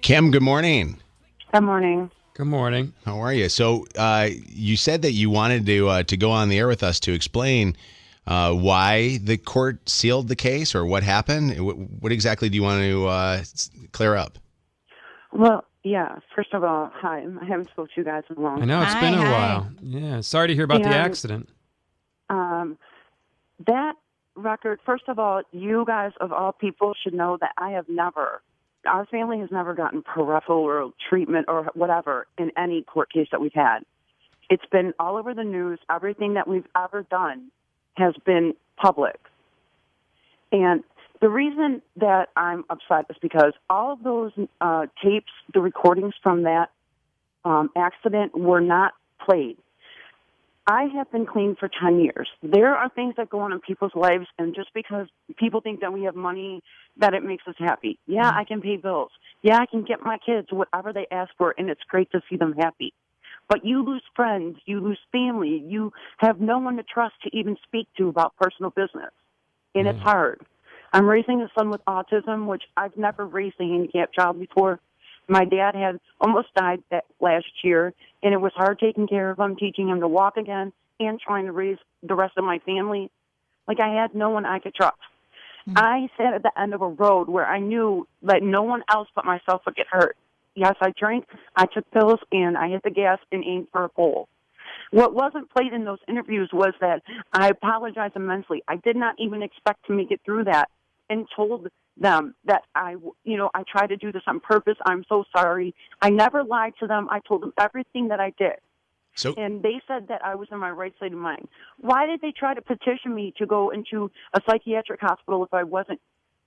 Kim, good morning. Good morning. Good morning. How are you? So you said that you wanted to go on the air with us to explain why the court sealed the case or what happened. What exactly do you want to clear up? Well, yeah, first of all, hi. I haven't spoken to you guys in a long I know, it's Hi, been a hi. while. Yeah, sorry to hear about the And- accident. That record, first of all, you guys of all people should know that our family has never gotten peripheral treatment or whatever in any court case that we've had. It's been all over the news. Everything that we've ever done has been public. And the reason that I'm upset is because all of those tapes, the recordings from that accident were not played. I have been clean for 10 years. There are things that go on in people's lives, and just because people think that we have money, that it makes us happy. Yeah, I can pay bills. Yeah, I can get my kids whatever they ask for, and it's great to see them happy. But you lose friends, you lose family, you have no one to trust to even speak to about personal business, and it's hard. I'm raising a son with autism, which I've never raised a handicapped child before. My dad had almost died that last year, and it was hard taking care of him, teaching him to walk again, and trying to raise the rest of my family. Like, I had no one I could trust. I sat at the end of a road where I knew that no one else but myself would get hurt. Yes, I drank, I took pills, and I hit the gas and aimed for a pole. What wasn't played in those interviews was that I apologized immensely. I did not even expect to make it through that, and told them that I tried to do this on purpose. I'm so sorry. I never lied to them. I told them everything that I did. And they said that I was in my right state of mind. Why did they try to petition me to go into a psychiatric hospital if I wasn't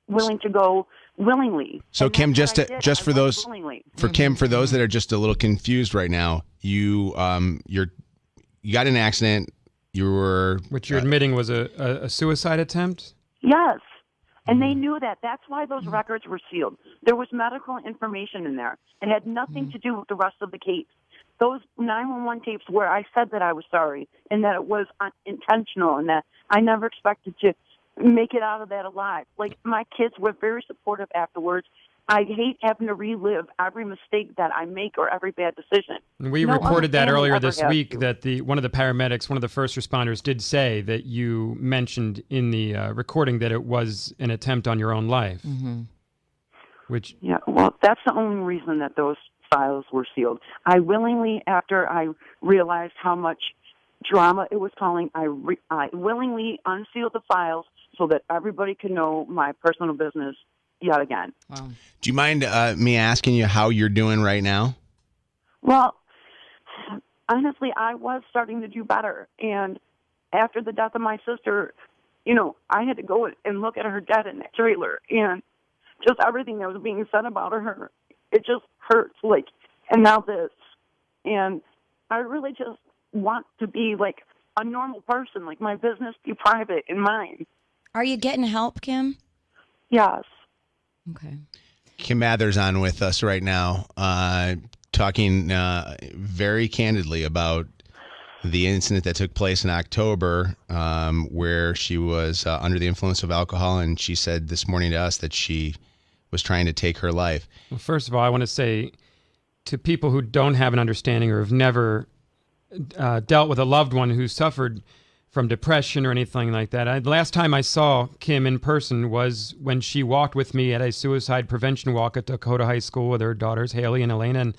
willing to go willingly? So And Kim, that's what I did. I for went those willingly. Kim, for those that are just a little confused right now, you got in an accident. You were Which you're admitting was a suicide attempt? Yes. And they knew that. That's why those records were sealed. There was medical information in there. It had nothing to do with the rest of the case. Those 911 tapes where I said that I was sorry and that it was intentional and that I never expected to make it out of that alive. Like, my kids were very supportive afterwards. I hate having to relive every mistake that I make or every bad decision. And we No reported other that family earlier ever this has week to. that one of the paramedics, one of the first responders, did say that you mentioned in the recording that it was an attempt on your own life. Which Yeah, well, that's the only reason that those files were sealed. I willingly, after I realized how much drama it was causing, I willingly unsealed the files so that everybody could know my personal business yet again. Wow. Do you mind me asking you how you're doing right now? Well, honestly, I was starting to do better. And after the death of my sister, I had to go and look at her dead in that trailer. And just everything that was being said about her, it just hurts. And now this. And I really just want to be like a normal person, like my business be private and mine. Are you getting help, Kim? Yes. Okay. Kim Mather's on with us right now, talking very candidly about the incident that took place in October, where she was under the influence of alcohol, and she said this morning to us that she was trying to take her life. Well, first of all, I want to say to people who don't have an understanding or have never dealt with a loved one who suffered from depression or anything like that. The last time I saw Kim in person was when she walked with me at a suicide prevention walk at Dakota High School with her daughters, Haley and Elena. And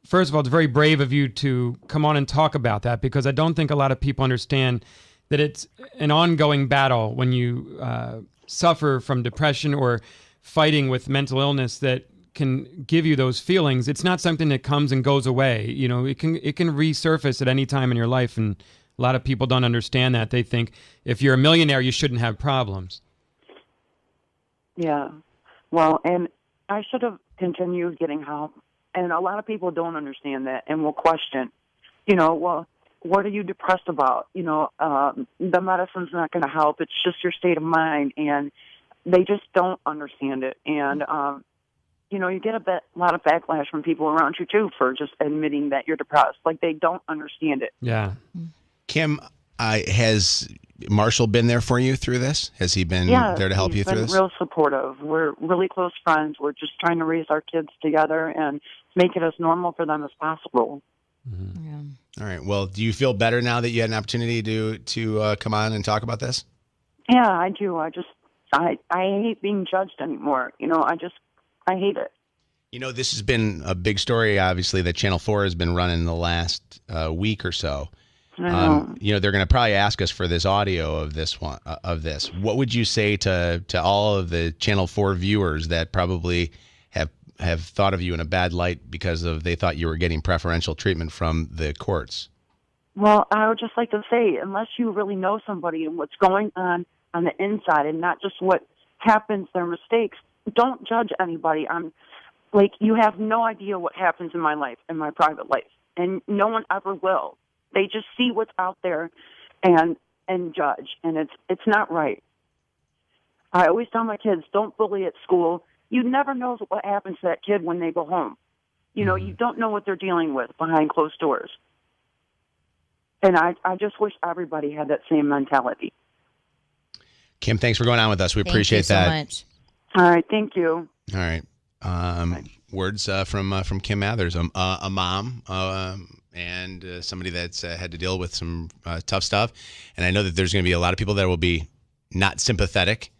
first of all, it's very brave of you to come on and talk about that, because I don't think a lot of people understand that it's an ongoing battle when you suffer from depression or fighting with mental illness that can give you those feelings. It's not something that comes and goes away. It can resurface at any time in your life, and a lot of people don't understand that. They think if you're a millionaire, you shouldn't have problems. Yeah. Well, and I should have continued getting help. And a lot of people don't understand that and will question, well, what are you depressed about? The medicine's not going to help. It's just your state of mind. And they just don't understand it. And, you get a lot of backlash from people around you, too, for just admitting that you're depressed. Like, they don't understand it. Yeah. Kim, has Marshall been there for you through this? Has he been Yeah, there to help he's you through been this? real supportive. We're really close friends. We're just trying to raise our kids together and make it as normal for them as possible. Yeah. All right. Well, do you feel better now that you had an opportunity to come on and talk about this? Yeah, I do. I hate being judged anymore. I hate it. This has been a big story, obviously, that Channel 4 has been running the last week or so. I know. They're going to probably ask us for this audio of this one. What would you say to all of the Channel 4 viewers that probably have thought of you in a bad light because they thought you were getting preferential treatment from the courts? Well, I would just like to say, unless you really know somebody and what's going on the inside and not just what happens, their mistakes, don't judge anybody. You have no idea what happens in my life, in my private life, and no one ever will. They just see what's out there and judge, and it's not right. I always tell my kids, don't bully at school. You never know what happens to that kid when they go home. You don't know what they're dealing with behind closed doors. And I just wish everybody had that same mentality. Kim, thanks for going on with us. We appreciate Thank you that. so much. All right, thank you. All right. Words from Kim Mathers, a mom and somebody that's had to deal with some tough stuff. And I know that there's going to be a lot of people that will be not sympathetic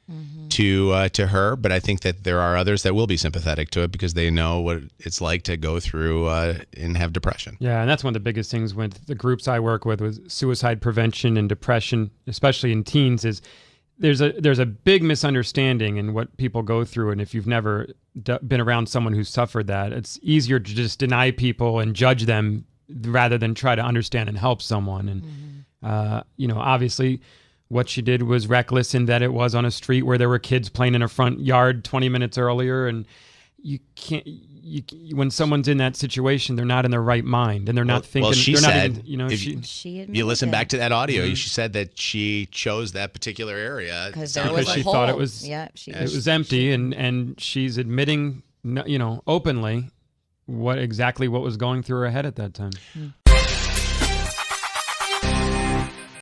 to her, but I think that there are others that will be sympathetic to it because they know what it's like to go through and have depression. Yeah, and that's one of the biggest things with the groups I work with suicide prevention and depression, especially in teens, is there's a big misunderstanding in what people go through, and if you've never been around someone who's suffered that, it's easier to just deny people and judge them rather than try to understand and help someone. And obviously, what she did was reckless in that it was on a street where there were kids playing in a front yard 20 minutes earlier, and you can't. When someone's in that situation, they're not in their right mind, and they're not thinking. Well, she they're said, not even, She admitted you listen it. back to that audio, she said that she chose that particular area Because there was a like, she hole. thought it was it it was empty, and she's admitting, openly what was going through her head at that time.